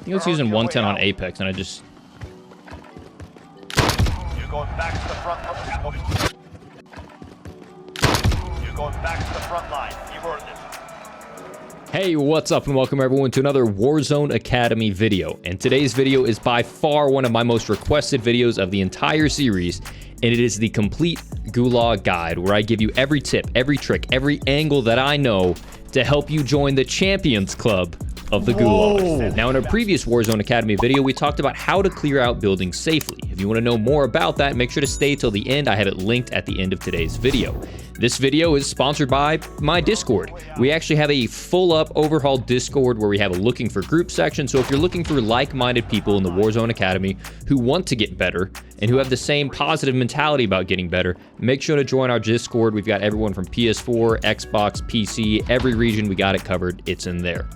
think I was using 110 on Apex, and I just... You're going back to the front line. You're going back to the front line. You've earned it. Hey, what's up, and welcome everyone to another Warzone Academy video. And today's video is by far one of my most requested videos of the entire series, and it is the complete Gulag guide, where I give you every tip, every trick, every angle that I know to help you join the Champions Club of the Gulag. Now, in a previous Warzone Academy video, we talked about how to clear out buildings safely. If you want to know more about that, make sure to stay till the end. I have it linked at the end of today's video. This video is sponsored by my Discord. We actually have a full-up, overhauled Discord where we have a looking for group section. So if you're looking for like-minded people in the Warzone Academy who want to get better and who have the same positive mentality about getting better, make sure to join our Discord. We've got everyone from PS4, Xbox, PC, every region, we got it covered. It's in there.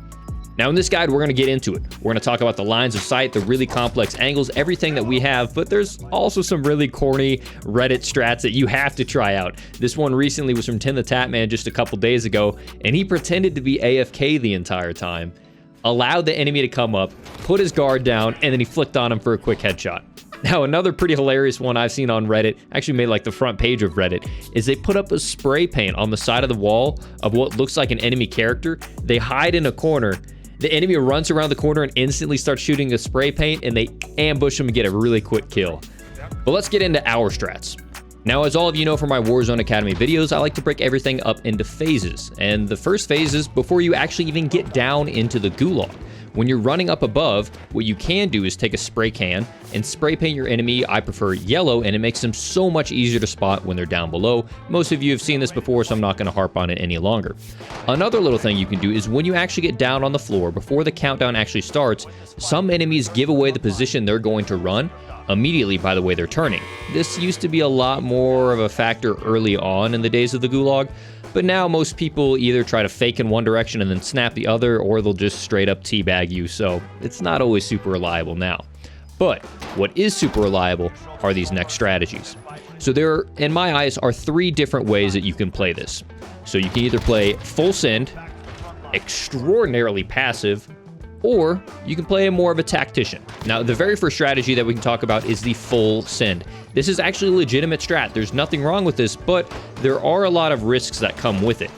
Now, in this guide, we're going to get into it. We're going to talk about the lines of sight, the really complex angles, everything that we have, but there's also some really corny Reddit strats that you have to try out. This one recently was from Tim the Tatman just a couple days ago, and he pretended to be AFK the entire time, allowed the enemy to come up, put his guard down, and then he flicked on him for a quick headshot. Now, another pretty hilarious one I've seen on Reddit, actually made like the front page of Reddit, is they put up a spray paint on the side of the wall of what looks like an enemy character. They hide in a corner. The enemy runs around the corner and instantly starts shooting a spray paint, and they ambush him and get a really quick kill. But let's get into our strats. Now, as all of you know from my Warzone Academy videos, I like to break everything up into phases. And the first phase is before you actually even get down into the Gulag. When you're running up above, what you can do is take a spray can and spray paint your enemy. I prefer yellow, and it makes them so much easier to spot when they're down below. Most of you have seen this before, so I'm not going to harp on it any longer. Another little thing you can do is when you actually get down on the floor, before the countdown actually starts, some enemies give away the position they're going to run immediately by the way they're turning. This used to be a lot more of a factor early on in the days of the Gulag, but now most people either try to fake in one direction and then snap the other, or they'll just straight up teabag you, so it's not always super reliable now. But what is super reliable are these next strategies. So there, in my eyes, are three different ways that you can play this. So you can either play full send, extraordinarily passive, or you can play more of a tactician. Now, the very first strategy that we can talk about is the full send. This is actually a legitimate strat. There's nothing wrong with this, but there are a lot of risks that come with it.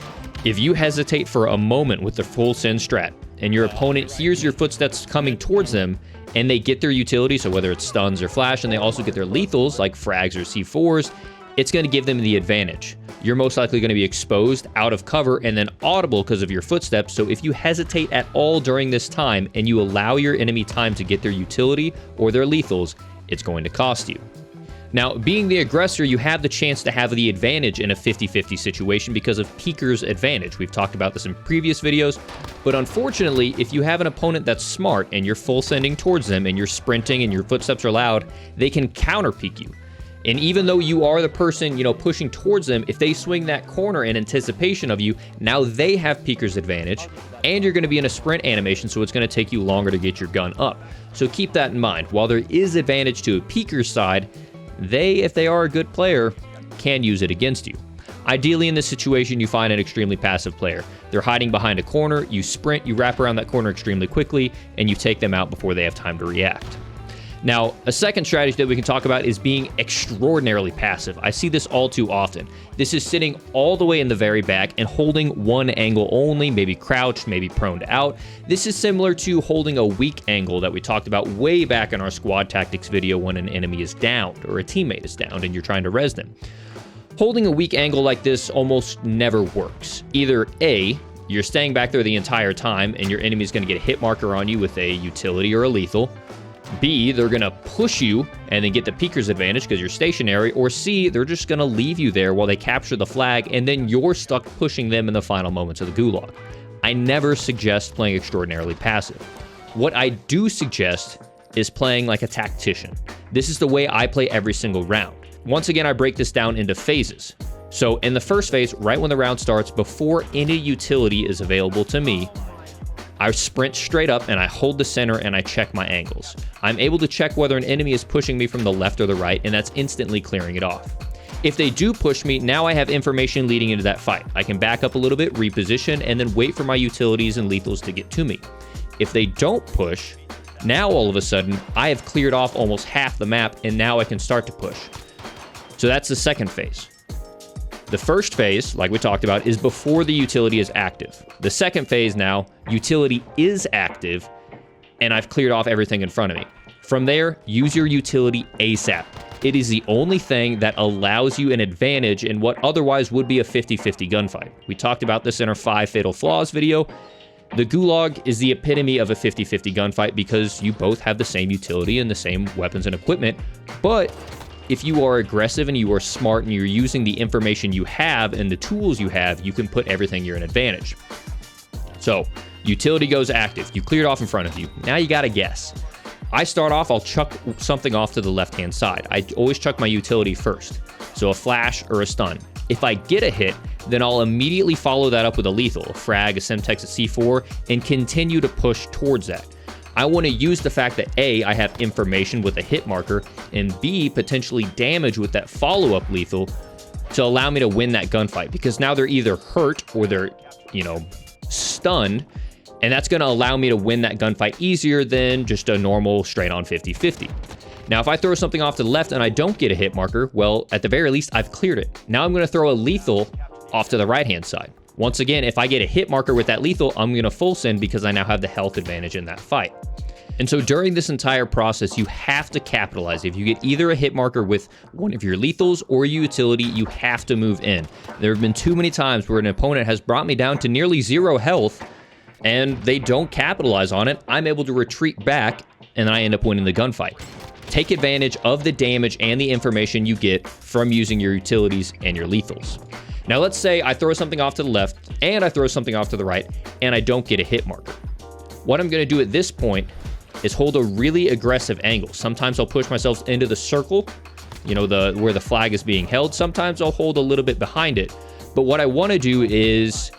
If you hesitate for a moment with the full send strat, and your opponent hears your footsteps coming towards them, and they get their utility, so whether it's stuns or flash, and they also get their lethals, like frags or C4s, it's going to give them the advantage. You're most likely going to be exposed, out of cover, and then audible because of your footsteps. So if you hesitate at all during this time and you allow your enemy time to get their utility or their lethals, it's going to cost you. Now, being the aggressor, you have the chance to have the advantage in a 50-50 situation because of Peeker's advantage. We've talked about this in previous videos, but unfortunately, if you have an opponent that's smart and you're full sending towards them and you're sprinting and your footsteps are loud, they can counter peek you. And even though you are the person, pushing towards them, if they swing that corner in anticipation of you, now they have Peeker's advantage, and you're going to be in a sprint animation, so it's going to take you longer to get your gun up. So keep that in mind. While there is advantage to a Peeker's side, they, if they are a good player, can use it against you. Ideally, in this situation, you find an extremely passive player. They're hiding behind a corner, you sprint, you wrap around that corner extremely quickly, and you take them out before they have time to react. Now, a second strategy that we can talk about is being extraordinarily passive. I see this all too often. This is sitting all the way in the very back and holding one angle only, maybe crouched, maybe proned out. This is similar to holding a weak angle that we talked about way back in our squad tactics video when an enemy is downed or a teammate is downed and you're trying to res them. Holding a weak angle like this almost never works. Either A, you're staying back there the entire time and your enemy is going to get a hit marker on you with a utility or a lethal. B, they're going to push you and then get the Peeker's advantage because you're stationary. Or C, they're just going to leave you there while they capture the flag, and then you're stuck pushing them in the final moments of the Gulag. I never suggest playing extraordinarily passive. What I do suggest is playing like a tactician. This is the way I play every single round. Once again, I break this down into phases. So in the first phase, right when the round starts, before any utility is available to me, I sprint straight up and I hold the center and I check my angles. I'm able to check whether an enemy is pushing me from the left or the right, and that's instantly clearing it off. If they do push me, now I have information leading into that fight. I can back up a little bit, reposition, and then wait for my utilities and lethals to get to me. If they don't push, Now all of a sudden, I have cleared off almost half the map, and now I can start to push. So that's the second phase. The first phase, like we talked about, is before the utility is active. The second phase now, utility is active, and I've cleared off everything in front of me. From there, use your utility ASAP. It is the only thing that allows you an advantage in what otherwise would be a 50-50 gunfight. We talked about this in our 5 Fatal Flaws video. The Gulag is the epitome of a 50-50 gunfight because you both have the same utility and the same weapons and equipment. But if you are aggressive and you are smart and you're using the information you have and the tools you have, you can put everything in an advantage. So, utility goes active. You cleared off in front of you. Now you gotta guess. I start off, I'll chuck something off to the left-hand side. I always chuck my utility first. So a flash or a stun. If I get a hit, then I'll immediately follow that up with a lethal, a frag, a Semtex, a C4, and continue to push towards that. I want to use the fact that A, I have information with a hit marker, and B, potentially damage with that follow-up lethal to allow me to win that gunfight. Because now they're either hurt or they're, stunned, and that's going to allow me to win that gunfight easier than just a normal straight-on 50-50. Now, if I throw something off to the left and I don't get a hit marker, well, at the very least, I've cleared it. Now I'm going to throw a lethal off to the right-hand side. Once again, if I get a hit marker with that lethal, I'm going to full send because I now have the health advantage in that fight. And so during this entire process, you have to capitalize. If you get either a hit marker with one of your lethals or utility, you have to move in. There have been too many times where an opponent has brought me down to nearly 0 health and they don't capitalize on it. I'm able to retreat back and then I end up winning the gunfight. Take advantage of the damage and the information you get from using your utilities and your lethals. Now let's say I throw something off to the left and I throw something off to the right and I don't get a hit marker. What I'm going to do at this point is hold a really aggressive angle. Sometimes I'll push myself into the circle, where the flag is being held. Sometimes I'll hold a little bit behind it. But what I want to do is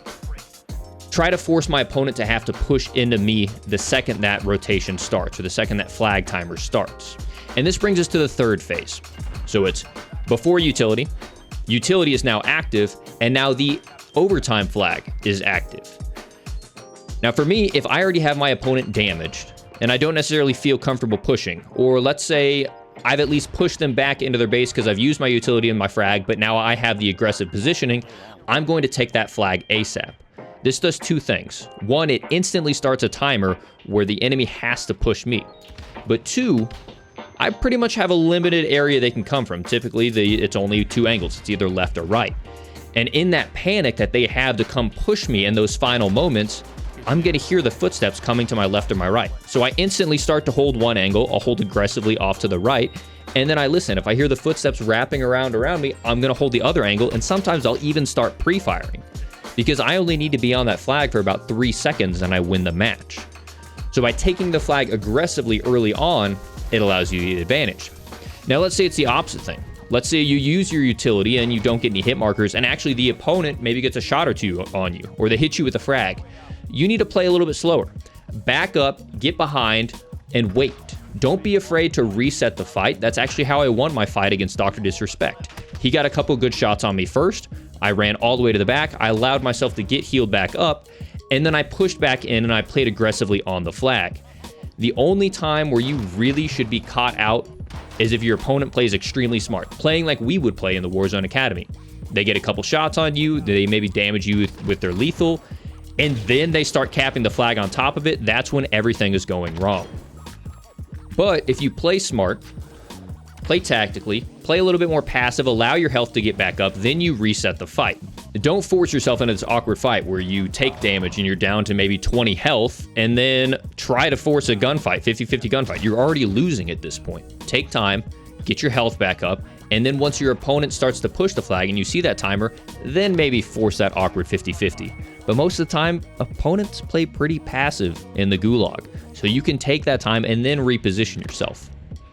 try to force my opponent to have to push into me the second that rotation starts, or the second that flag timer starts. And this brings us to the third phase. So it's before utility. Utility is now active, and now the overtime flag is active. Now for me, if I already have my opponent damaged, and I don't necessarily feel comfortable pushing, or let's say I've at least pushed them back into their base because I've used my utility and my frag, but now I have the aggressive positioning, I'm going to take that flag ASAP. This does two things. One, it instantly starts a timer where the enemy has to push me. But two, I pretty much have a limited area they can come from. Typically, it's only 2 angles. It's either left or right. And in that panic that they have to come push me in those final moments, I'm going to hear the footsteps coming to my left or my right. So I instantly start to hold one angle. I'll hold aggressively off to the right. And then I listen. If I hear the footsteps wrapping around me, I'm going to hold the other angle. And sometimes I'll even start pre-firing, because I only need to be on that flag for about 3 seconds and I win the match. So by taking the flag aggressively early on, it allows you the advantage. Now let's say it's the opposite thing. Let's say you use your utility and you don't get any hit markers, and actually the opponent maybe gets a shot or two on you, or they hit you with a frag. You need to play a little bit slower. Back up, get behind, and wait. Don't be afraid to reset the fight. That's actually how I won my fight against Dr. Disrespect. He got a couple good shots on me first. I ran all the way to the back. I allowed myself to get healed back up, and then I pushed back in and I played aggressively on the flag. The only time where you really should be caught out is if your opponent plays extremely smart, playing like we would play in the Warzone Academy. They get a couple shots on you, they maybe damage you with their lethal, and then they start capping the flag on top of it. That's when everything is going wrong. But if you play smart, play tactically, play a little bit more passive, allow your health to get back up, then you reset the fight. Don't force yourself into this awkward fight where you take damage and you're down to maybe 20 health and then try to force a gunfight, 50-50 gunfight. You're already losing at this point. Take time, get your health back up, and then once your opponent starts to push the flag and you see that timer, then maybe force that awkward 50-50. But most of the time, opponents play pretty passive in the Gulag, so you can take that time and then reposition yourself.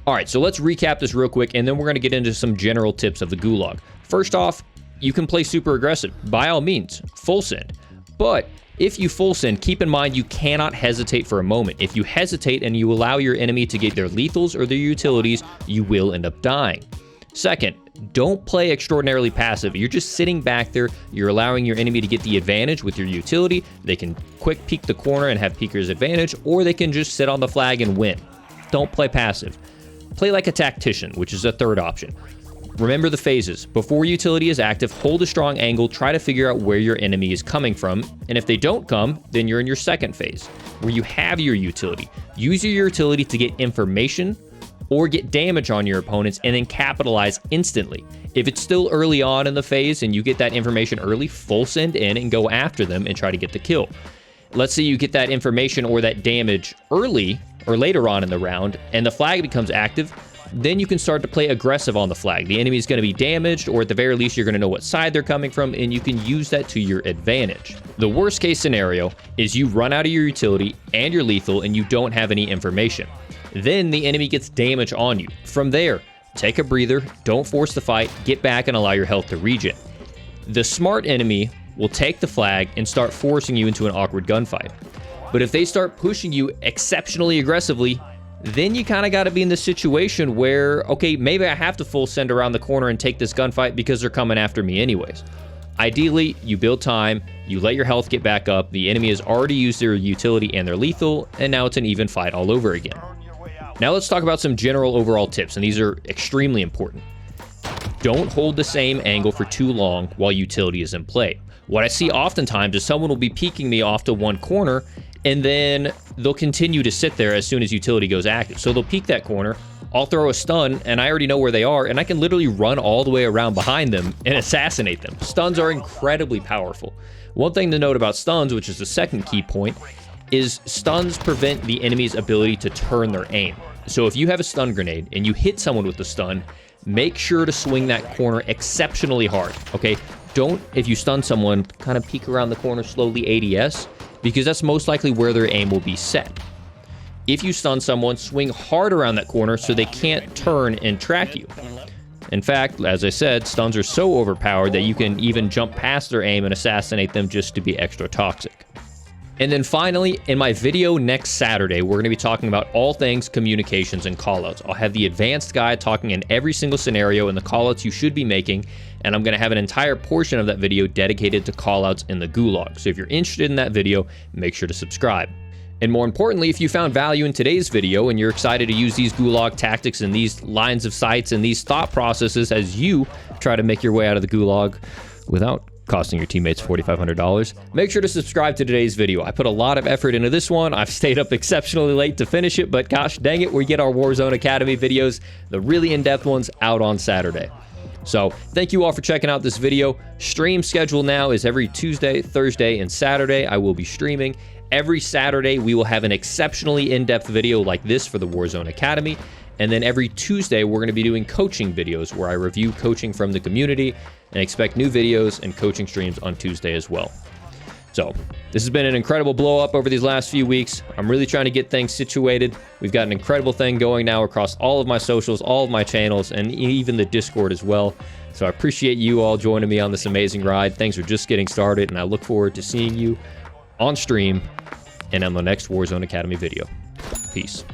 All right, so let's recap this real quick, and then we're going to get into some general tips of the Gulag. First off, you can play super aggressive. By all means, full send. But if you full send, keep in mind you cannot hesitate for a moment. If you hesitate and you allow your enemy to get their lethals or their utilities, you will end up dying. Second, don't play extraordinarily passive. You're just sitting back there. You're allowing your enemy to get the advantage with your utility. They can quick peek the corner and have peeker's advantage, or they can just sit on the flag and win. Don't play passive. Play like a tactician, which is a third option. Remember the phases. Before utility is active, hold a strong angle, try to figure out where your enemy is coming from, and if they don't come, then you're in your second phase, where you have your utility. Use your utility to get information or get damage on your opponents and then capitalize instantly. If it's still early on in the phase and you get that information early, full send in and go after them and try to get the kill. Let's say you get that information or that damage early or later on in the round and the flag becomes active, then you can start to play aggressive on the flag. The enemy is going to be damaged, or at the very least, you're going to know what side they're coming from, and you can use that to your advantage. The worst case scenario is you run out of your utility and your lethal and you don't have any information. Then the enemy gets damage on you. From there, take a breather, don't force the fight, get back and allow your health to regen. The smart enemy will take the flag and start forcing you into an awkward gunfight. But if they start pushing you exceptionally aggressively, then you kind of got to be in this situation where, okay, maybe I have to full send around the corner and take this gunfight because they're coming after me anyways. Ideally, you build time, you let your health get back up, the enemy has already used their utility and their lethal, and now it's an even fight all over again. Now let's talk about some general overall tips, and these are extremely important. Don't hold the same angle for too long while utility is in play. What I see oftentimes is someone will be peeking me off to one corner, and then they'll continue to sit there as soon as utility goes active. So they'll peek that corner, I'll throw a stun, and I already know where they are, and I can literally run all the way around behind them and assassinate them. Stuns are incredibly powerful. One thing to note about stuns, which is the second key point, is stuns prevent the enemy's ability to turn their aim. So if you have a stun grenade and you hit someone with the stun, make sure to swing that corner exceptionally hard, okay? Don't, if you stun someone, kind of peek around the corner slowly ADS, because that's most likely where their aim will be set. If you stun someone, swing hard around that corner so they can't turn and track you. In fact, as I said, stuns are so overpowered that you can even jump past their aim and assassinate them just to be extra toxic. And then finally, in my video next Saturday, we're going to be talking about all things communications and callouts. I'll have the advanced guide talking in every single scenario and the callouts you should be making, and I'm going to have an entire portion of that video dedicated to callouts in the Gulag. So if you're interested in that video, make sure to subscribe. And more importantly, if you found value in today's video and you're excited to use these Gulag tactics and these lines of sights and these thought processes as you try to make your way out of the Gulag without costing your teammates $4,500, make sure to subscribe to today's video. I put a lot of effort into this one. I've stayed up exceptionally late to finish it, but gosh dang it, we get our Warzone Academy videos, the really in-depth ones, out on Saturday. So thank you all for checking out this video. Stream schedule now is every Tuesday, Thursday, and Saturday. I will be streaming. Every Saturday, we will have an exceptionally in-depth video like this for the Warzone Academy. And then every Tuesday, we're going to be doing coaching videos where I review coaching from the community, and expect new videos and coaching streams on Tuesday as well. So this has been an incredible blow up over these last few weeks. I'm really trying to get things situated. We've got an incredible thing going now across all of my socials, all of my channels, and even the Discord as well. So I appreciate you all joining me on this amazing ride. Things are just getting started, and I look forward to seeing you on stream and on the next Warzone Academy video. Peace.